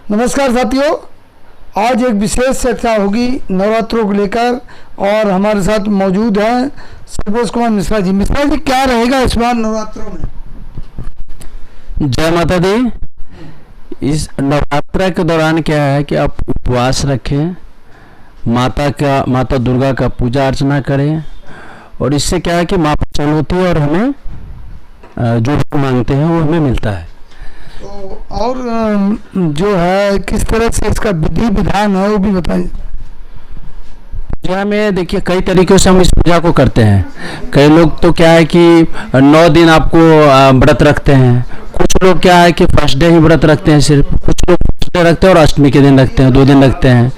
नमस्कार साथियों, आज एक विशेष चर्चा होगी नवरात्रों को लेकर और हमारे साथ मौजूद हैं सर्वेश कुमार मिश्रा जी। मिश्रा जी, क्या रहेगा इस बार नवरात्रों में? जय माता दी। इस नवरात्र के दौरान क्या है कि आप उपवास रखें, माता दुर्गा का पूजा अर्चना करें और इससे क्या है कि माँ प्रसन्न होती है और हमें जो हम मांगते हैं वो हमें मिलता है। तो और जो है किस तरह से इसका विधि विधान है वो भी बताइए। पूजा में देखिए कई तरीकों से हम इस पूजा को करते हैं। कई लोग तो क्या है कि 9 दिन आपको व्रत रखते हैं। कुछ लोग क्या है कि फर्स्ट डे ही व्रत रखते हैं, सिर्फ कुछ लोग फर्स्ट डे रखते हैं और अष्टमी के दिन रखते हैं, 2 दिन रखते हैं।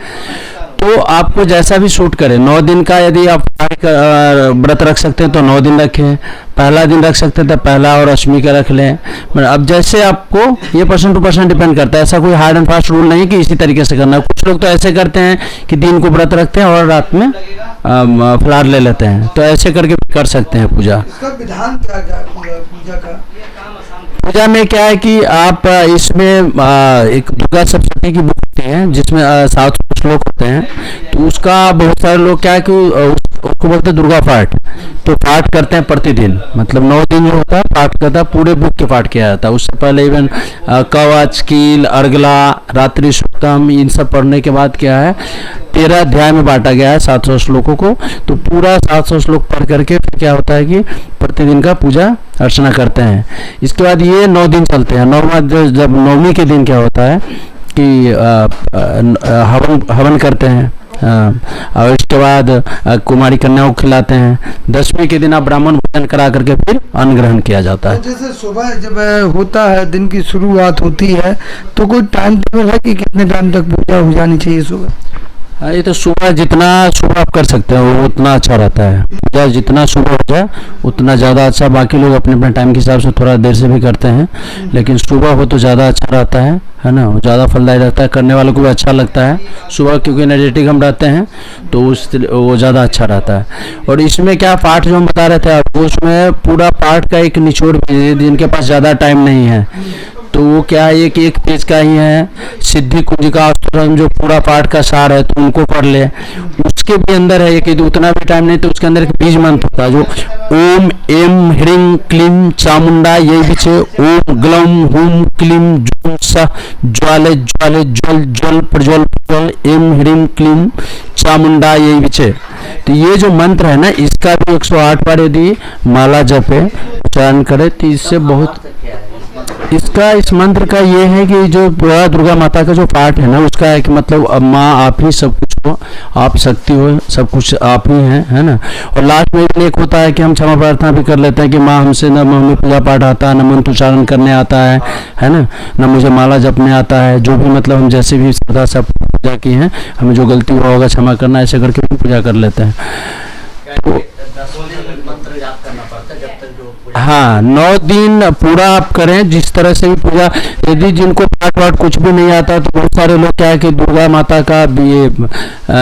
तो आपको जैसा भी सूट करे, 9 दिन का यदि आप व्रत रख सकते हैं तो 9 दिन रखें, पहला दिन रख सकते हैं तो पहला और अष्टमी का रख लें। अब जैसे आपको ये पर्सन टू पर्सन डिपेंड करता है, ऐसा कोई हार्ड एंड फास्ट रूल नहीं कि इसी तरीके से करना है। कुछ लोग तो ऐसे करते हैं कि दिन को व्रत रखते हैं और रात में फलाहार ले लेते हैं, तो ऐसे करके कर सकते हैं पूजा। इसका विधान क्या है पूजा का? पूजा में क्या है कि आप इसमें एक दुर्गा सप्तशती की बुक होती है जिसमें 7 श्लोक होते हैं। तो उसका बहुत सारे लोग क्या है कि उसको बोलते हैं दुर्गा पाठ। तो पाठ करते हैं प्रतिदिन, मतलब 9 दिन जो होता है पाठ करता है, पूरे बुक के पाठ किया जाता है। उससे पहले इवन कवच, कील, अर्गला, रात्रि सूक्तम, इन सब पढ़ने के बाद क्या है 13 अध्याय में बांटा गया है 700 श्लोकों को। तो पूरा 700 श्लोक पढ़ करके फिर क्या होता है कि प्रतिदिन का पूजा अर्चना करते हैं। इसके बाद ये 9 दिन चलते हैं। जब नवमी के दिन क्या होता है कि हवन करते हैं और इसके बाद कुमारी कन्याओं को खिलाते हैं। 10वीं के दिन आप ब्राह्मण भोजन करा करके फिर अन्न ग्रहण किया जाता है। तो जैसे सुबह जब होता है, दिन की शुरुआत होती है, तो कोई टाइम टेबल है कि कितने टाइम तक पूजा हो जानी चाहिए सुबह? ये तो सुबह जितना सुबह आप कर सकते हैं वो उतना अच्छा रहता है। पूजा जितना सुबह हो जाए उतना ज़्यादा अच्छा। बाकी लोग अपने अपने टाइम के हिसाब से थोड़ा देर से भी करते हैं, लेकिन सुबह हो तो ज़्यादा अच्छा रहता है ना। ज़्यादा फलदायी रहता है, करने वालों को भी अच्छा लगता है सुबह, क्योंकि एनर्जेटिक हम रहते हैं तो वो ज़्यादा अच्छा रहता है। और इसमें क्या पाठ जो हम बता रहे थे आपको, उसमें पूरा पाठ का एक निचोड़ भी है। जिनके पास ज़्यादा टाइम नहीं है तो वो क्या है कि एक पेज का ही है, सिद्धि कुंजिका अष्टोत्तरम जो पूरा पाठ का सार है, तो उनको पढ़ ले। उसके भी अंदर है कि उतना भी टाइम नहीं तो उसके अंदर एक बीज मंत्र होता है जो ओम एम ह्रीं क्लीं चामुंडा, यही विचे ओम ग्लौम हुम क्लीं जुम सा ज्वाले ज्वाले ज्वल ज्वल प्रज्वल प्रज्वल एम ह्रीं क्लीं चामुंडा, यही विचे। तो ये जो मंत्र है ना, इसका भी 108 बार यदि माला जपे, उच्चारण करे तो इससे बहुत इस मंत्र का ये है कि जो दुर्गा माता का जो पाठ है ना, उसका है कि मतलब माँ आप ही सब कुछ हो, आप शक्ति हो, सब कुछ आप ही हैं, है ना। और लास्ट में एक होता है कि हम क्षमा प्रार्थना भी कर लेते हैं कि माँ हमसे न हमें पूजा पाठ आता है, न मंत्र उच्चारण करने आता है ना, न मुझे माला जपने आता है। जो भी मतलब हम जैसे भी श्रद्धा से पूजा की हैं, हमें जो गलती हुआ होगा क्षमा करना, ऐसे करके हम पूजा कर लेते हैं। तो हाँ, 9 दिन पूरा आप करें जिस तरह से भी पूजा। यदि जिनको पाठ वाठ कुछ भी नहीं आता तो बहुत सारे लोग क्या है कि दुर्गा माता का ये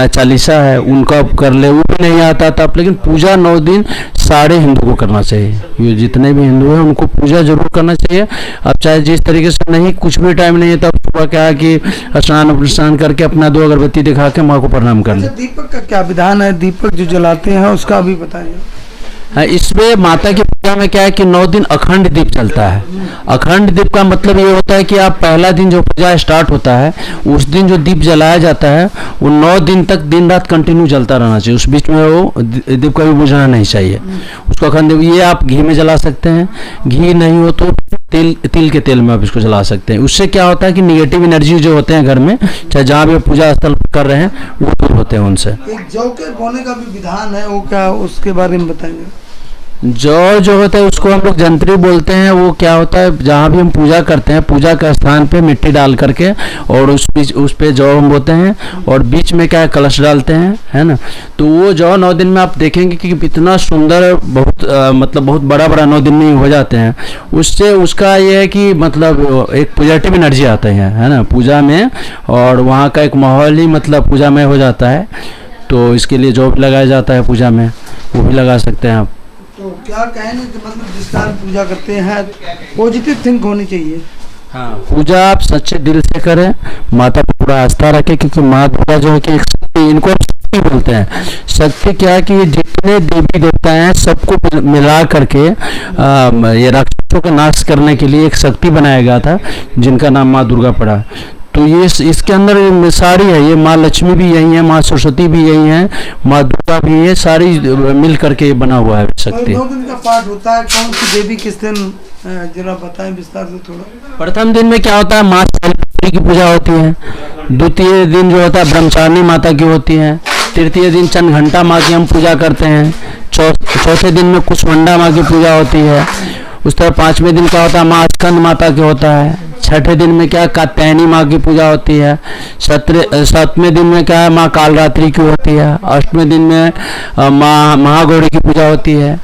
चालीसा है उनका कर ले, वो भी नहीं आता तब। लेकिन पूजा 9 दिन सारे हिंदू को करना चाहिए। ये जितने भी हिंदू हैं उनको पूजा जरूर करना चाहिए। अब चाहे जिस तरीके से नहीं कुछ भी टाइम नहीं है तब सुबह क्या है कि स्नान करके अपना 2 अगरबत्ती दिखा के माँ को प्रणाम कर ले। दीपक का क्या विधान है? दीपक जो जलाते हैं उसका भी बताइए। इसमें माता की पूजा में क्या है कि 9 दिन अखंड दीप चलता है। अखंड दीप का मतलब ये होता है कि आप पहला दिन जो पूजा स्टार्ट होता है उस दिन जो दीप जलाया जाता है वो 9 दिन तक दिन रात कंटिन्यू जलता रहना चाहिए। उस बीच में वो दीप का भी बुझाना नहीं चाहिए। उसको अखंड दीप ये आप घी में जला सकते हैं, घी नहीं हो तो तिल के तेल में आप इसको जला सकते हैं। उससे क्या होता है कि निगेटिव एनर्जी जो होते हैं घर में, चाहे जहाँ भी पूजा स्थल कर रहे हैं, वो दूर होते हैं उनसे। एक जौ के बोने का भी विधान है, वो क्या, उसके बारे में बताएंगे? जौ जो होता है उसको हम लोग जंत्री बोलते हैं। वो क्या होता है, जहाँ भी हम पूजा करते हैं पूजा का स्थान पे मिट्टी डाल करके और उस पे जौ हम बोते हैं और बीच में क्या है कलश डालते हैं, है ना। तो वो जौ 9 दिन में आप देखेंगे कि इतना सुंदर, बहुत मतलब बहुत बड़ा 9 दिन में हो जाते हैं। उससे उसका ये है कि मतलब एक पॉजिटिव एनर्जी आते हैं, है ना, पूजा में। और वहाँ का एक माहौल ही मतलब पूजा में हो जाता है। तो इसके लिए जौ भी लगाया जाता है पूजा में, वो भी लगा सकते हैं आप। तो क्या कहेंगे कि मतलब जिस टाइम पूजा करते हैं पॉजिटिव थिंक होनी चाहिए? हाँ, पूजा आप सच्चे दिल से करें, माता पर पूरा आस्था रखें, क्योंकि माँ दुर्गा जो है कि एक शक्ति, इनको हम शक्ति बोलते हैं। शक्ति क्या है कि ये जितने देवी देवता हैं सबको मिला करके ये राक्षसों का नाश करने के लिए एक शक्ति बनाया गया था, जिनका नाम माँ दुर्गा पड़ा। तो ये इसके अंदर सारी है, ये माँ लक्ष्मी भी यही है, माँ सरस्वती भी यही है, माँ दुर्गा भी है, सारी मिल करके ये बना हुआ है शक्ति। 2 दिन का पाठ होता है, कौन सी देवी किस दिन, जरा बताएं विस्तार से थोड़ा। प्रथम दिन में क्या होता है, माँ शैलपुत्री की पूजा होती है। द्वितीय दिन जो होता है ब्रह्मचारिणी माता की होती है। तृतीय दिन चंद्रघंटा माँ की हम पूजा करते हैं। चौथे दिन में कुष्मांडा माँ की पूजा होती है। उस तरह 5वें दिन क्या होता है, माँ स्कंद माता की होता है। 6ठे दिन में क्या कात्यायनी माँ की पूजा होती है। 7वें दिन में क्या है, माँ कालरात्रि की होती है। 8वें दिन में माँ महागौरी की पूजा होती है।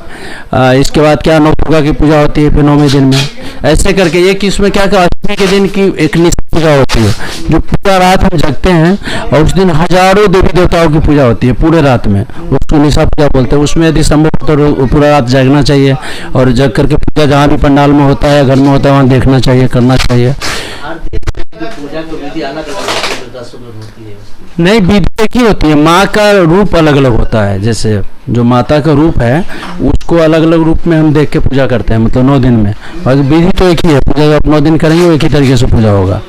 इसके बाद क्या नवदुर्गा की पूजा होती है फिर 9वें दिन में। ऐसे करके एक इसमें क्या क्या 8वें के दिन की एक निश्चित पूजा होती है, जो पूरा रात हम जगते हैं, और उस दिन हजारों देवी देवताओं की पूजा होती है पूरे रात में, उसको निशा पूजा बोलते हैं। उसमें यदि संभव तो पूरा रात जागना चाहिए, और जग करके पूजा जहाँ भी पंडाल में होता है, घर में होता है, वहाँ देखना चाहिए, करना चाहिए। पूजा तो विधि अलग होती है। नहीं, विधि एक ही होती है, माँ का रूप अलग अलग होता है। जैसे जो माता का रूप है उसको अलग अलग रूप में हम देख के पूजा करते हैं, मतलब 9 दिन में। और विधि तो एक ही है, पूजा जब 9 दिन करेंगे वो एक ही तरीके से पूजा होगा।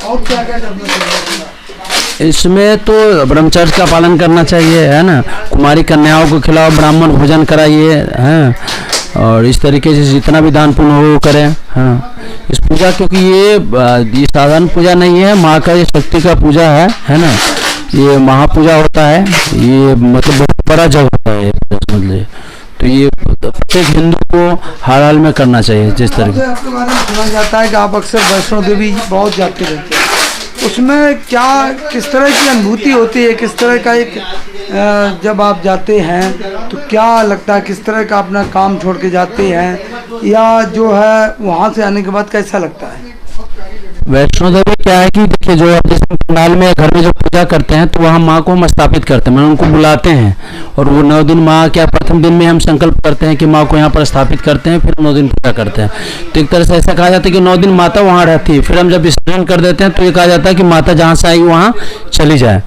और क्या क्या करना चाहिए इसमें तो ब्रह्मचर्य का पालन करना चाहिए, है ना। कुमारी कन्याओं को खिलाओ, ब्राह्मण भोजन कराइए, हैं, और इस तरीके से जितना भी दान पुण्य हो वो करें। हाँ, इस पूजा, क्योंकि ये साधारण पूजा नहीं है, माँ का ये शक्ति का पूजा है ना। ये महापूजा होता है, ये मतलब बहुत बड़ा जग होता है, समझ लीजिए। तो ये प्रत्येक हिंदू को हर हाल में करना चाहिए। जिस तरीके आपके बारे में सुना जाता है कि आप अक्सर वैष्णो देवी बहुत जाते रहते हैं, उसमें क्या किस तरह की अनुभूति होती है, किस तरह का एक जब आप जाते हैं तो क्या लगता है, किस तरह का अपना काम छोड़ के जाते हैं, या जो है वहाँ से आने के बाद कैसा लगता है? वैष्णो देवी क्या है कि देखिए, जो आप जैसे पंडाल में घर में जो पूजा करते हैं तो वहाँ माँ को हम स्थापित करते हैं, मतलब उनको बुलाते हैं, और वो 9 दिन माँ क्या प्रथम दिन में हम संकल्प करते हैं कि माँ को यहाँ पर स्थापित करते हैं, फिर 9 दिन पूजा करते हैं। तो एक तरह से ऐसा कहा जाता है कि 9 दिन माता वहाँ रहती है, फिर हम जब विसर्जन कर देते हैं तो ये कहा जाता है कि माता जहाँ से आई वहाँ चली जाए,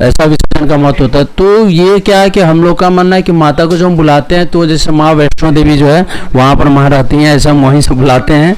ऐसा विसर्जन का महत्व होता है। तो ये क्या है कि हम लोग का मानना है कि माता को जो हम बुलाते हैं, तो जैसे माँ वैष्णो देवी जो है वहाँ पर माँ रहती हैं, ऐसा हम वहीं से बुलाते हैं,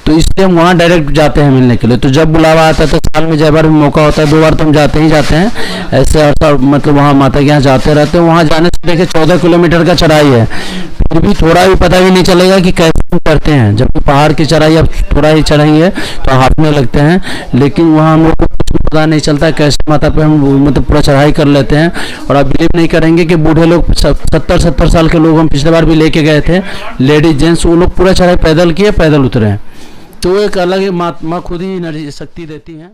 तो इसलिए हम वहाँ डायरेक्ट जाते हैं मिलने के लिए। तो जब बुलावा आता है तो साल में जय बार भी मौका होता है, 2 बार तो हम जाते ही जाते हैं। ऐसे हर मतलब वहाँ माता के यहाँ जाते रहते हैं। वहाँ जाने से देखिए 14 किलोमीटर का चढ़ाई है, फिर भी थोड़ा भी पता भी नहीं चलेगा कि कैसे हम करते हैं। जबकि पहाड़ की चढ़ाई अब थोड़ा ही चढ़ाएंगे तो हाथने लगते हैं, लेकिन वहाँ हम लोग को कुछ भी पता नहीं चलता है कैसे माता पे हम मतलब पूरा चढ़ाई कर लेते हैं। और आप बिलीव नहीं करेंगे कि बूढ़े लोग 70 साल के लोग हम पिछले बार भी लेके गए थे, लेडीज जेंट्स, वो लोग पूरा चढ़ाई पैदल किए, पैदल उतरे हैं। तो एक अलग माँ खुद ही एनर्जी शक्ति देती हैं।